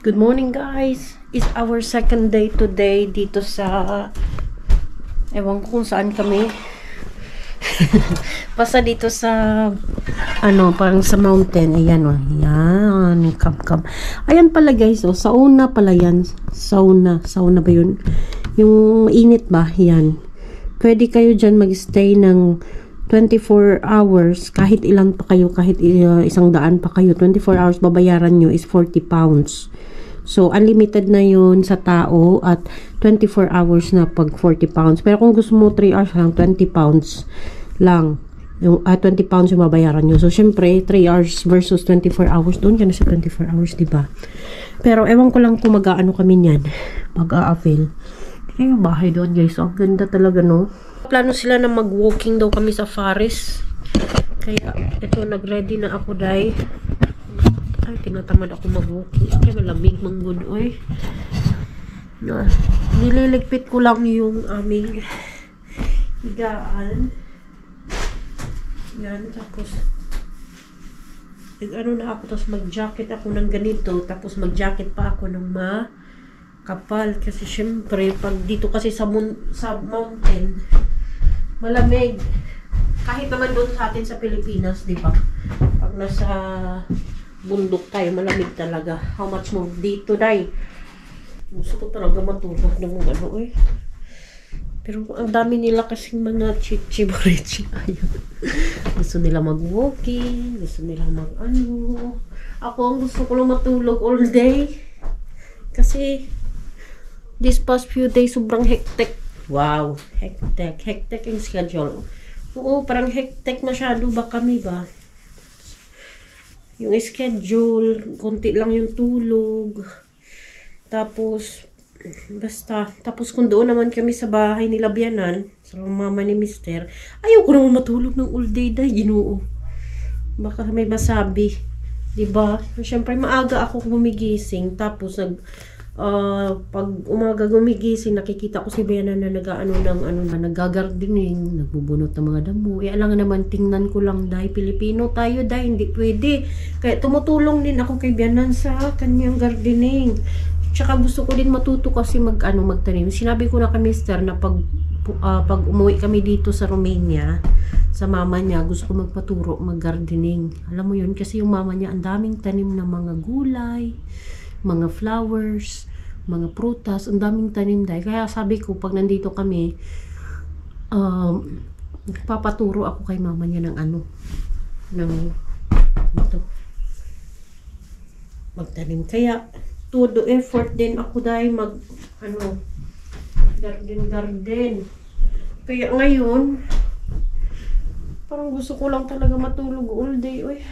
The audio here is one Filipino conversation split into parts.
Good morning guys. It's our second day today dito sa ewan ko kung saan kami. Basta dito sa parang sa mountain. Ayan o. Ayan. Kam. Ayan pala guys. Oh, sauna pala yan. Sauna ba yun? Yung mainit ba? Yan. Pwede kayo dyan mag-stay ng 24 hours. Kahit ilan pa kayo. Kahit 100 pa kayo. 24 hours babayaran nyo is 40 pounds. So, unlimited na yun sa tao at 24 hours na pag 40 pounds. Pero kung gusto mo 3 hours lang, 20 pounds lang. Yung 20 pounds yung babayaran nyo. So, syempre, 3 hours versus 24 hours. Doon ka na sa 24 hours, diba? Pero, ewan ko lang kung mag-aano kami niyan. Mag-a-avail. Tingnan yung bahay doon, guys. Ang ganda talaga, no? Plano sila na mag-walking daw kami sa forest. Kaya, ito, nag-ready na ako, dahil. Ay, tinatamad ako mag-walking. Ay, malamig, manggod, oy. Nililigpit ko lang yung aming higaan. Yan, tapos na ako, tapos mag-jacket ako ng ganito, tapos mag-jacket pa ako ng makapal. Kasi syempre, pag dito kasi sa mountain, malamig. Kahit naman doon sa atin sa Pilipinas, di ba? Pag nasa bundok tayo, malamig talaga. How much more dito, day? Gusto ko talaga matulog ng eh. Pero ang dami nila kasing mga chichi-barichi. Gusto nila mag-walking, gusto nila Ako, ang gusto ko lang matulog all day. Kasi, this past few days, sobrang hectic. Wow, hectic yung schedule. Oo, parang hectic masyado ba kami ba? Yung schedule, konti lang yung tulog. Tapos, tapos kung doon naman kami sa bahay nila Bianan, sa mama ni Mister, ayaw ko naman matulog ng all day dahil Ginoo. Baka may masabi. Diba? Siyempre, maaga ako gumigising. Tapos, pag umaga gumigising, nakikita ko si Bianan na nagagardening, nagbubunot ng mga damo. Alangan naman, tingnan ko lang dahil Pilipino tayo dahil hindi pwede. Kaya tumutulong din ako kay Bianan sa kanyang gardening. Tsaka gusto ko din matuto kasi magtanim. Sinabi ko na kay Mister na pag umuwi kami dito sa Romania, sa mama niya, gusto ko magpaturo, mag-gardening. Alam mo yun, kasi yung mama niya, ang daming tanim ng mga gulay, mga flowers, mga prutas, ang daming tanim dahil. Kaya sabi ko, pag nandito kami, papaturo ako kay mama niya ng magtanim. Kaya, todo effort din ako dahil garden. Kaya ngayon, parang gusto ko lang talaga matulog all day, oy.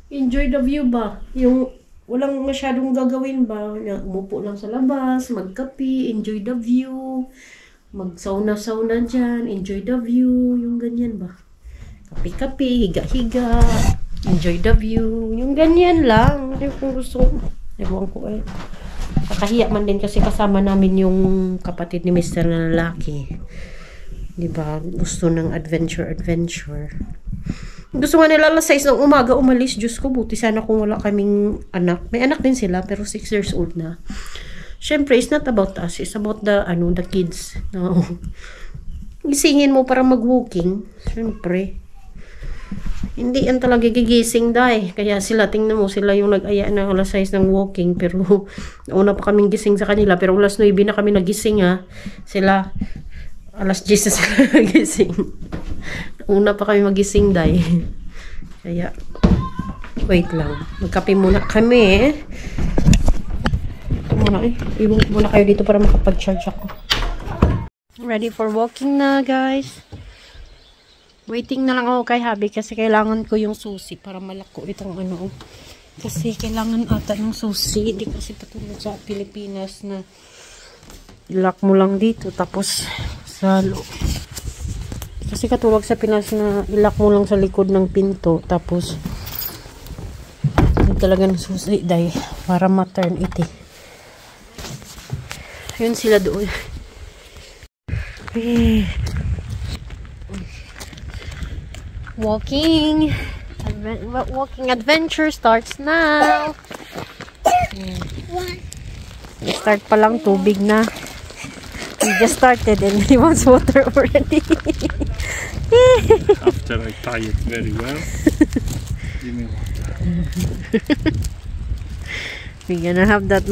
Enjoy the view ba? Yung walang masyadong gagawin ba? Umupo lang sa labas, magkape, enjoy the view, mag-sauna dyan, enjoy the view, yung ganyan ba? Kape-kape, higa-higa, enjoy the view, yung ganyan lang. Kung gusto, ewan ko eh. Kakahiya man din kasi kasama namin yung kapatid ni Mr. na lalaki. Diba? Gusto ng adventure. Gusto nga nila alas 6 ng umaga umalis. Diyos ko, buti sana kung wala kaming anak. May anak din sila, pero 6 years old na. Siyempre, it's not about us. It's about the kids. No. Gisingin mo para mag-walking. Siyempre. Hindi yan talaga gigising dahil. Kaya sila, tingnan mo, sila yung nag-aya ng alas 6 ng walking. Pero, una pa kaming gising sa kanila. Pero alas 9 na kami nagising ha. Sila, alas 10 na sila nagising. Una pa kami magising dahil. Kaya, wait lang. Magkape muna kami Iwan ko muna kayo dito para makapag-charge ako. Ready for walking na, guys. Waiting na lang ako kay Habi kasi kailangan ko yung susi para malako itong Kasi kailangan ata yung susi. Hindi kasi patulad sa Pilipinas na ilak mo lang dito tapos sa loob. Kasi katulad sa Pinas na ilak mo lang sa likod ng pinto tapos talaga ng susi dahil para ma-turn iti. Yun sila doon. Walking. Walking adventure starts now. Start pa lang, tubig na. We just started and he wants water already. After I tie it very well, give me water. We're gonna have that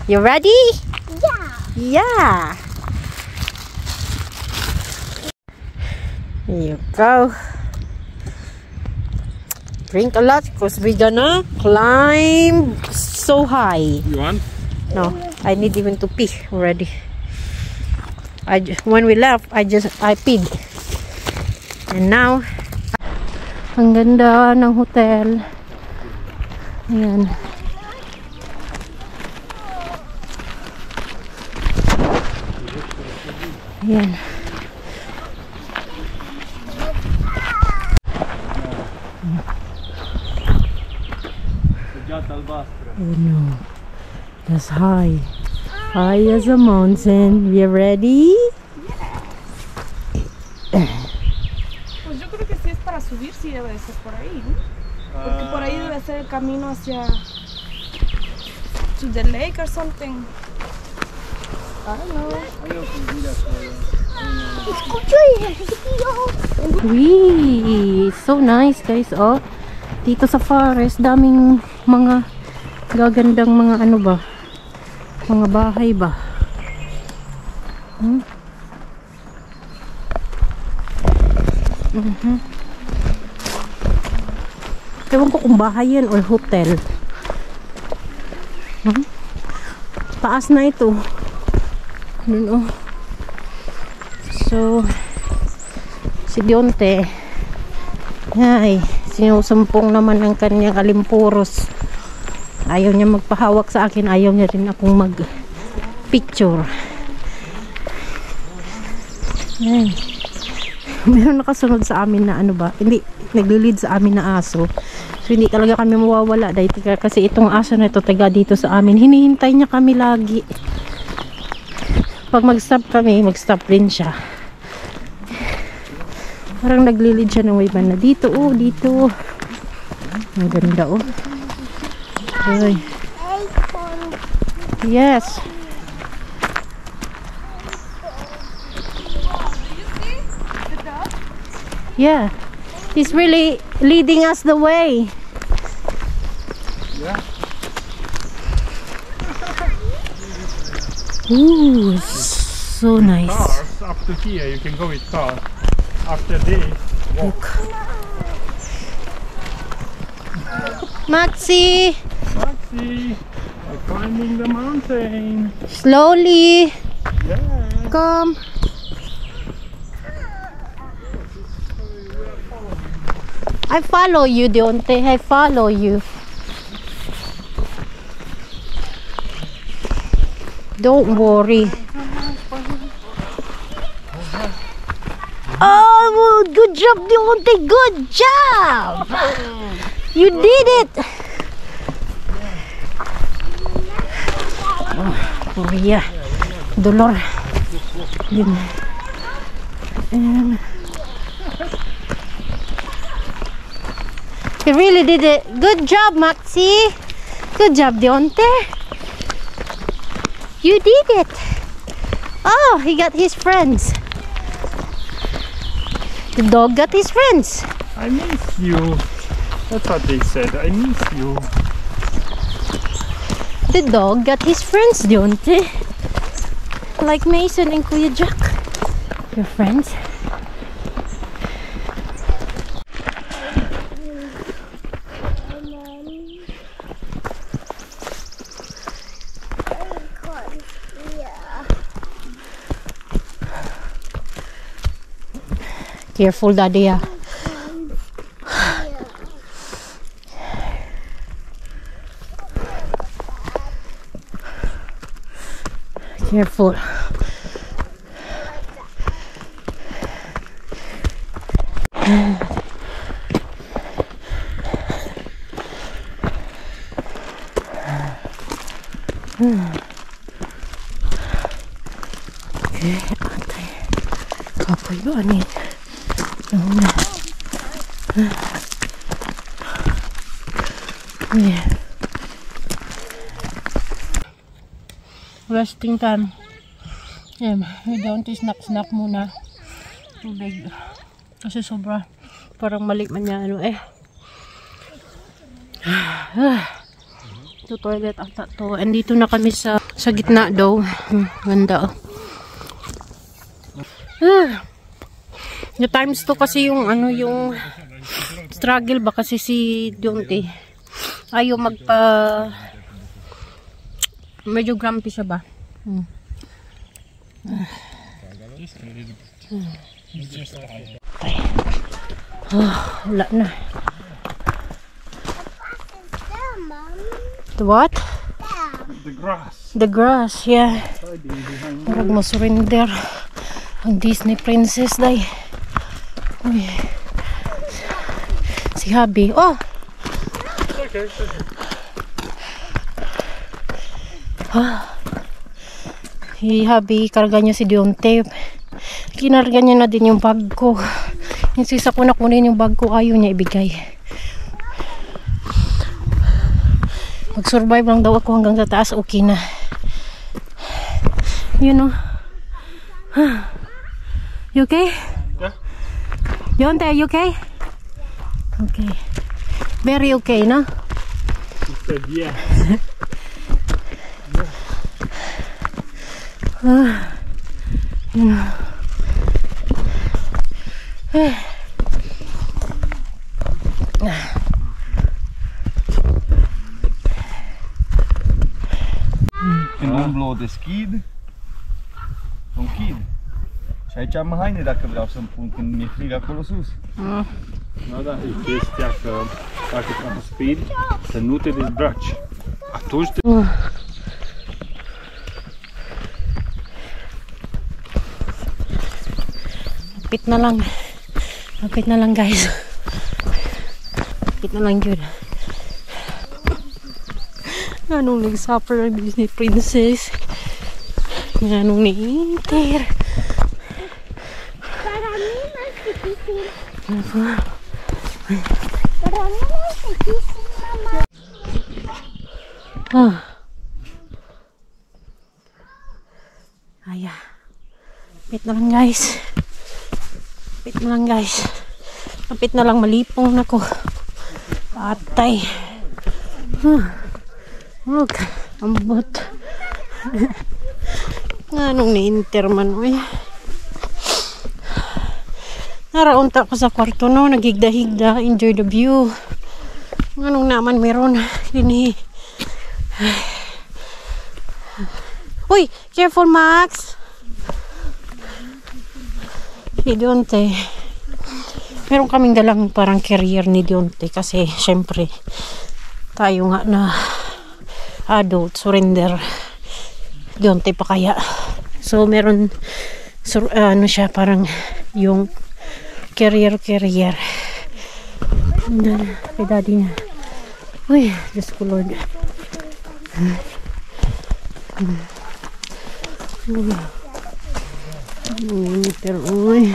You ready? Yeah. Yeah. Here you go. Drink a lot because we're gonna climb so high. You want? No, I need even to pee already. When we left, I peed. And now, ang ganda ng hotel. Ayan. Ayan. Oh no, that's high. High as a mountain. We ready? Pues yo creo que si es para subir, sí debe de ser por ahí, ¿no? Porque por ahí debe ser el camino hacia to the lake or something. I don't know. Wee! So nice guys, oh. Dito sa forest, daming mga gagandang mga ano ba? Mga bahay ba? Ewan ko kung bahay yan or hotel. Taas na ito. Dun, oh. So, si Dionte, ay, sinusumpong naman ng kanyang alimpuros. Ayaw niya magpahawak sa akin, ayaw niya rin akong mag-picture. Ay. Meron nakasunod sa amin na ano ba, hindi, naglilid sa amin na aso. So, hindi talaga kami mawawala dahil kasi itong aso na ito, taga dito sa amin. Hinihintay niya kami lagi. Pag mag-stop kami, mag-stop rin siya. Parang naglilid siya ng way banda. Dito, oh, dito. Ang ganda, oh. Ay. Yes. Yeah. He's really leading us the way. Yeah. Ooh, so nice. Cars up to here, you can go with cars. After this, walk. Maxi, Maxi, we're climbing the mountain. slowly. Yeah. Come. I follow you, Dionte. I follow you. Don't worry. Oh, good job, Dionte. Good job. You did it. Oh yeah. Dolor. Yun. And you really did it. Good job, Maxi. Good job, Dionte. You did it. Oh, he got his friends. The dog got his friends. I miss you. That's what they said. I miss you. The dog got his friends, Dionte. Like Mason and Kuya Jack. Your friends. Careful, Daddy. Careful. Okay, antay. Kapoy ba ani? Nauna. Resting time. Yan, medyo snack muna. Tubig. Kasi sobra. Parang mali man niya ano eh. To toilet ata to. And dito na kami sa gitna daw. Ganda. Yung times to kasi yung ano yung struggle ba kasi si Dionte. Ayaw medyo grumpy siya ba? Wala na. The what? The grass. The grass, yeah. Parang mo surrender ang Disney princess day. Uy. Si Habi. Oh! Okay. Habi, karga niya si Dionte. Kinarga niya na din yung bag ko. Insisa ko na kunin yung bag ko. Ayaw niya ibigay. Mag-survive lang daw ako hanggang sa taas. Okay na. You know. You okay? Yeah. Dionte, you okay? Okay. Very okay, no? He said yeah. En blow de skid. Een kid. Și aici am haine dacă vreau să-mi pun când mi-e frig acolo sus. No, da, e chestia că dacă transpiri, să nu te dezbraci. Atunci te... Lapit na lang guys. Lapit na lang yun. Anong nag-suffer ang Disney princess? Anong ni-inter? Para mí no es difícil. Para mí no es difícil, mamá. Ayan. Lapit na lang guys. Lapit na lang guys. Lapit na lang, malipong na ko. Patay. Huwag. Ambot. Anong ni-inter man, uy. Naraunta ko sa kwarto, no. Nagigda-higda. Enjoy the view. Anong naman meron. Dini. Uy! Careful, Max! Si Dionte. Meron kaming dalang parang career ni Dionte. Kasi, syempre, tayo nga na adult, surrender. Dionte pa kaya. So, meron, ano siya, parang yung career. And then, kay daddy niya. Uy, Diyos ko Lord. Pero, uy.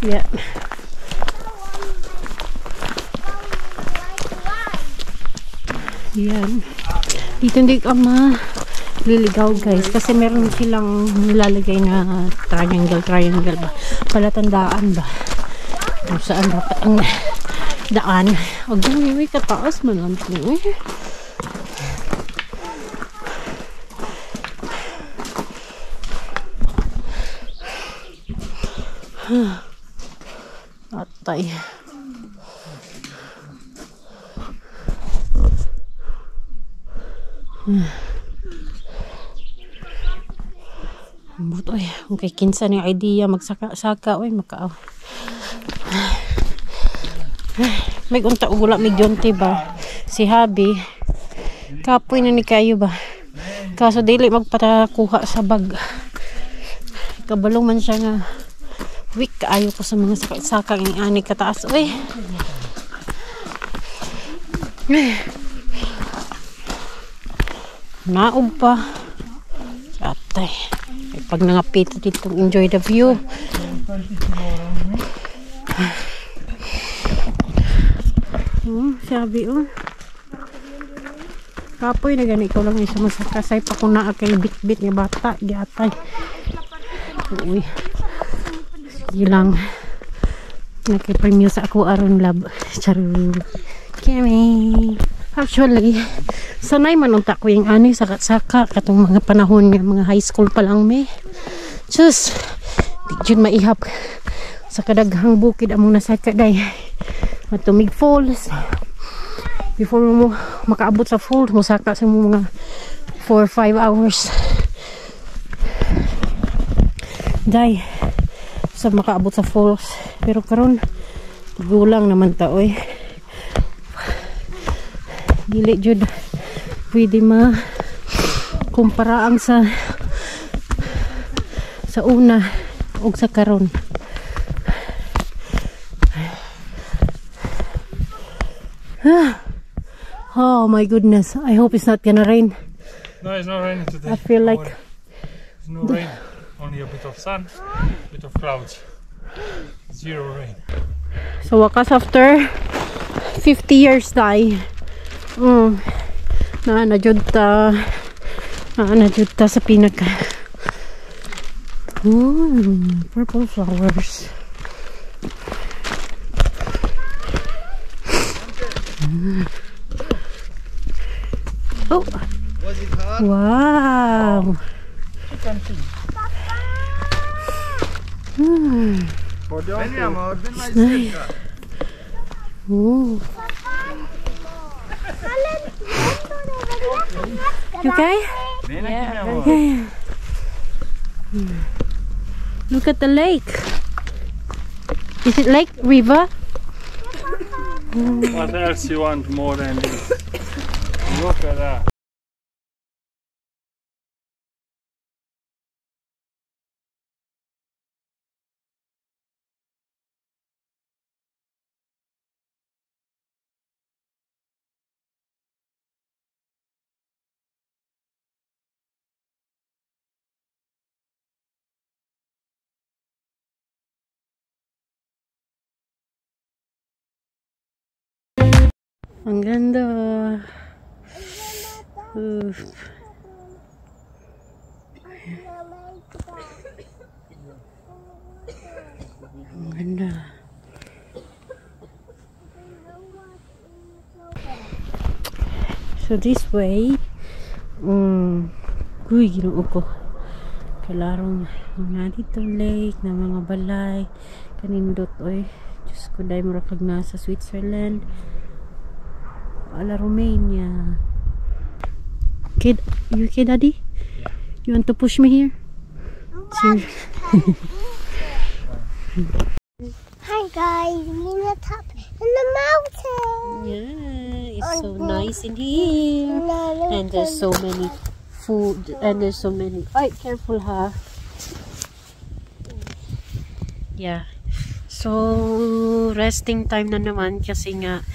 Yeah. Yan. Dito hindi ka liligaw guys kasi meron silang nilalagay na triangle ba, palatandaan ba kung saan dapat ang daan. Huwag yung may kataas man ang tingin. Atay. Butoy, okay, kinsa ni idea magsaka-saka, oy makaaw. May unta ugula mi Dionte ba? Si Habi. Kapoy na ni kayo ba? Kaso dili magpatakuha sa bag. Kabalong man siya nga. Weak kaayo ko sa mga saka-saka ng ani kataas, oy. Naog pa. Atay. Pag nangapit dito, enjoy the view. Sabi kapoy na gani ko lang isa masakasay pa ko na kay bit-bit nga bata giatay. Uy. Sige lang. Nakipremyo sa ako aron lab. Charul. Kemi. Actually, sanay man unta ko yung ani saka katong mga panahon nga mga high school pa lang me. Just di jud maihap sa kadaghang bukid among nasaka day. Matumig falls. Before mo makaabot sa falls, musaka sa mga 4 or 5 hours. Day sa makaabot sa falls. Pero karon gulang naman ta oy. Dili jud pwede kumparaan sa una ug sa karon. Oh my goodness, I hope it's not gonna rain. No, it's not raining today. I feel like there's no rain, only a bit of sun, a bit of clouds. Zero rain. so wakas after 50 years day. Na jud ta sa pinaka. Purple flowers. Oh. Was it hard? Wow. Nice. Oh. You okay? Yeah. Okay. Look at the lake. Is it lake, river? What else you want more than this? Look at that. Ang ganda. Ang ganda. So this way, ginoo ko. Kalarong mga dito lake na mga balay kanindot oy. Diyos ko dahil marakag na sa Switzerland. Ala Romania. Kid, you okay, Daddy? Yeah. You want to push me here? Hi guys, we're in the top in the mountain. Yeah, it's so nice in here. And there's so many food and there's so many. Ay, careful ha. Yeah. So resting time na naman kasi nga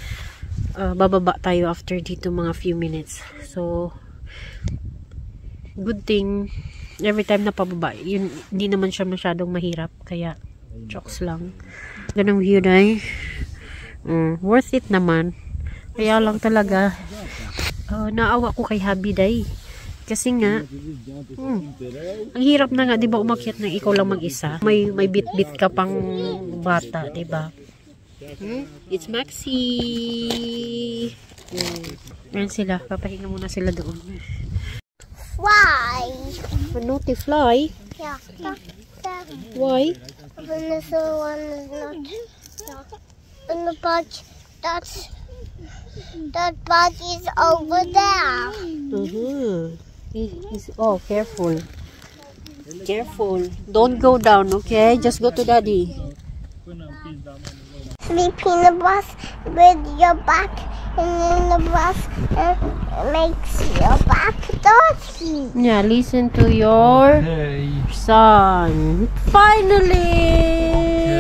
bababa tayo after dito mga few minutes. So good thing every time na pababa yun, hindi naman siya masyadong mahirap kaya jokes lang. Ganong view dahil worth it naman. Kaya lang talaga naawa ko kay Habi dahil kasi nga ang hirap na nga diba umakyat na ikaw lang mag-isa, may bit-bit ka pang bata, diba? It's Maxi. Ayan sila. Papahinga muna sila doon. Why? Ano? To fly? Yeah. Why? This one is not. And the patch, that patch is over there. Oh, careful. Careful. Don't go down, okay? Just go to Daddy. Sleep in the bus with your back, and then the bus makes your back dirty. Yeah, listen to your son. Finally!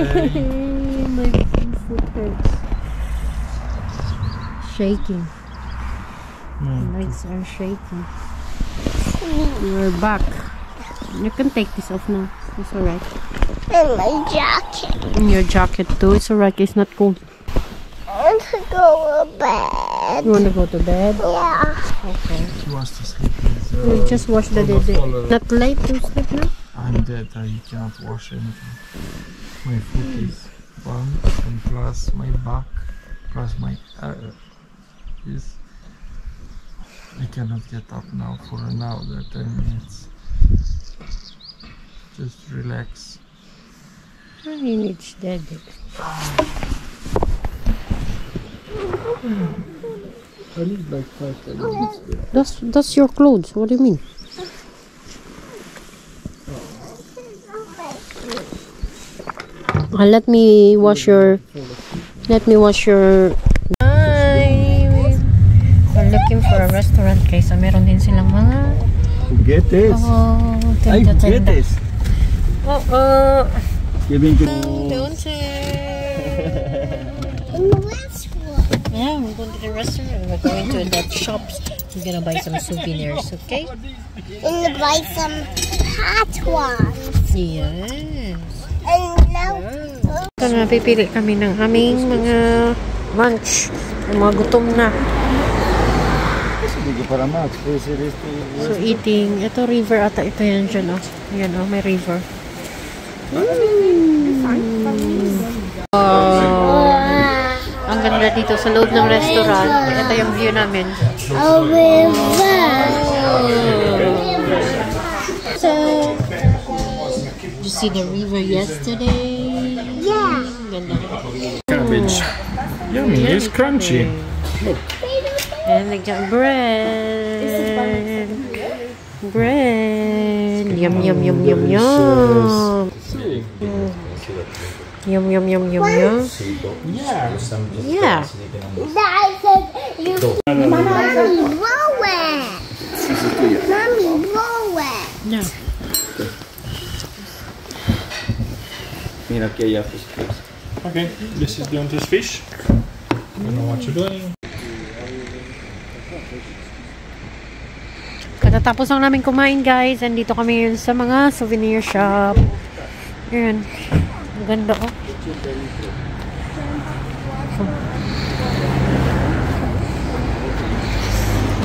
Okay. My foot hurts. Shaking. The lights are shaking. We're back. You can take this off now. It's alright. And my jacket. And your jacket too. It's alright. It's not cold. I want to go to bed. You want to go to bed? Yeah. Okay. She wants to sleep. We'll just wash the dead. Not late to sleep now? I'm dead. I cannot wash anything. My foot is burnt, and plus my back, plus my is. I cannot get up now for another 10 minutes. Just relax. He needs dead. I need like 5 minutes. That's your clothes. What do you mean? Let me wash your. Hi. We're looking for a restaurant guys. Meron din silang mga. Juguetes. Ay, juguetes. Giving to. Yeah, we're going to the restaurant. We're going to that shops. We're gonna buy some souvenirs, okay? And buy some hot ones. Yes. And now, So, napipili kami ng aming mga lunch. Mga gutom na. So, eating. Ito, river ata. Ito yan dyan, oh. Yan, oh. May river. Ang ganda dito sa loob ng restaurant. Ito yung view namin. a river. So, did you see the river yesterday? Yeah. Ganda. Cabbage. Yummy, it's crunchy. And they got bread. Bread. Yum, yum, yum, yum, yum. Yum, yum, yum, yum, yum. Yeah. That said, you. Mommy, blow it. Mommy, blow it. No. Okay, this is Deonte's fish. You know what you're doing. Katatapos lang namin kumain guys. And dito kami yun sa mga souvenir shop. Ayan. Ang ganda oh.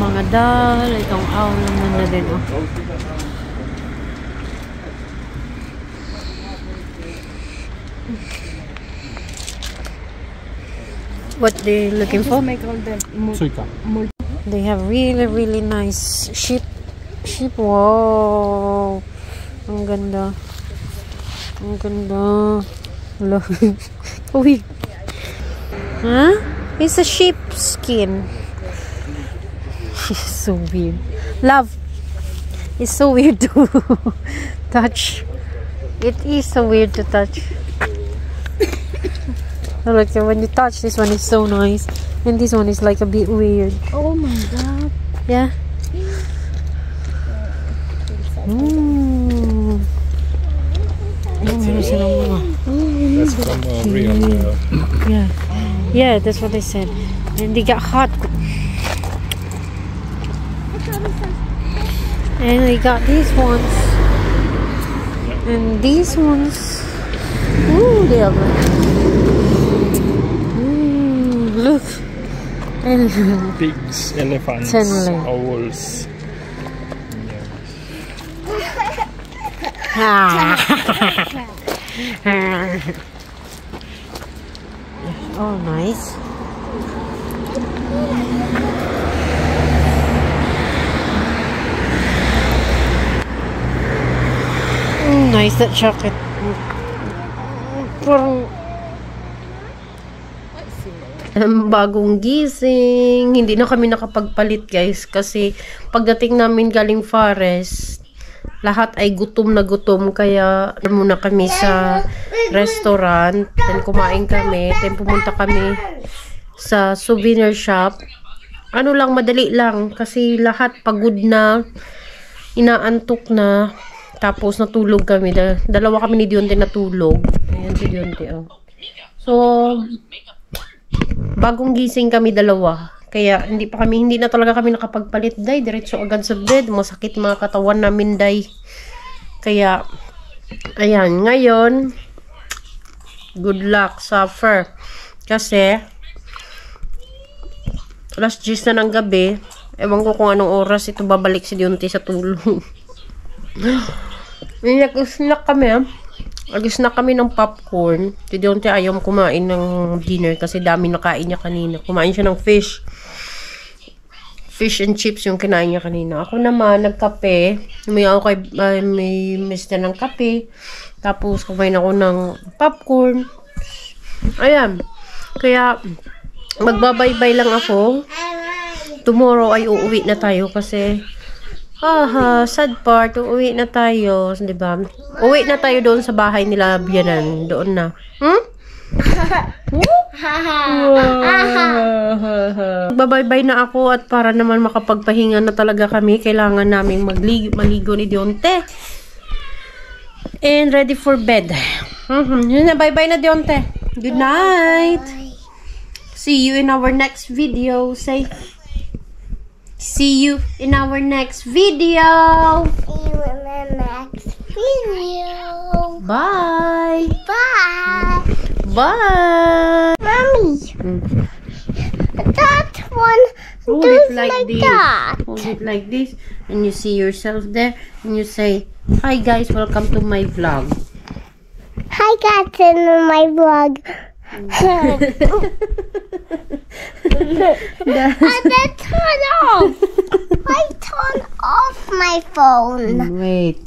Mga dal. Itong owl naman na din oh. What they looking for? Suika. They have really nice sheep. Wow. Ang ganda. Ang ganda. Look. Uy. Huh? It's a sheep skin. It's so weird. Love. It's so weird to touch. It is so weird to touch. Look, when you touch this one, it's so nice. And this one is like a bit weird. Oh my god. Yeah. Ooh. That's from real. Yeah. Yeah, that's what they said. And they got hot. And they got these ones. And these ones. Ooh, they are good. Look. Pigs, elephants, Tenley. owls. Oh, nice. Nice that jacket. Parang bagong gising. Hindi na kami nakapagpalit guys kasi pagdating namin galing forest, lahat ay gutom na gutom kaya muna kami sa restaurant. Then kumain kami. Then pumunta kami sa souvenir shop. Ano lang, madali lang kasi lahat pagod na, inaantok na. Tapos natulog kami. Dalawa kami ni Deonte natulog. Ayan si Deonte oh. So bagong gising kami dalawa. Kaya hindi na talaga kami nakapagpalit, day. Diretso agad sa bed. Masakit mga katawan namin, day. Kaya, ayan, ngayon, good luck, suffer. Kasi, alas 10 na ng gabi, ewan ko kung anong oras ito babalik si Dionte sa tulong. Nag-snack kami, Nag-snack kami ng popcorn. Si Dionte ayaw kumain ng dinner kasi dami nakain niya kanina. Kumain siya ng fish. Fish and chips yung kinain niya kanina. Ako naman, nagkape. May mister ng kape. Tapos, kumain ako ng popcorn. Ayan. Kaya, magbabaybay lang ako. Tomorrow ay uuwi na tayo kasi, sad part, uuwi na tayo. Diba? Uuwi na tayo doon sa bahay nila Bianan. Doon na. Magbabaybay na ako at para naman makapagpahinga na talaga kami, kailangan naming maligo ni Dionte. And ready for bed. Yun na, bye-bye na Dionte. Good night. See you in our next video. Say, see you in our next video. See you in the next video. Bye. Bye. Bye. Mommy, that one Hold does it like this. that. Hold it like this. And you see yourself there. And you say, hi guys, welcome to my vlog. Hi guys, in my vlog. And then turn off. I turn off my phone. Wait.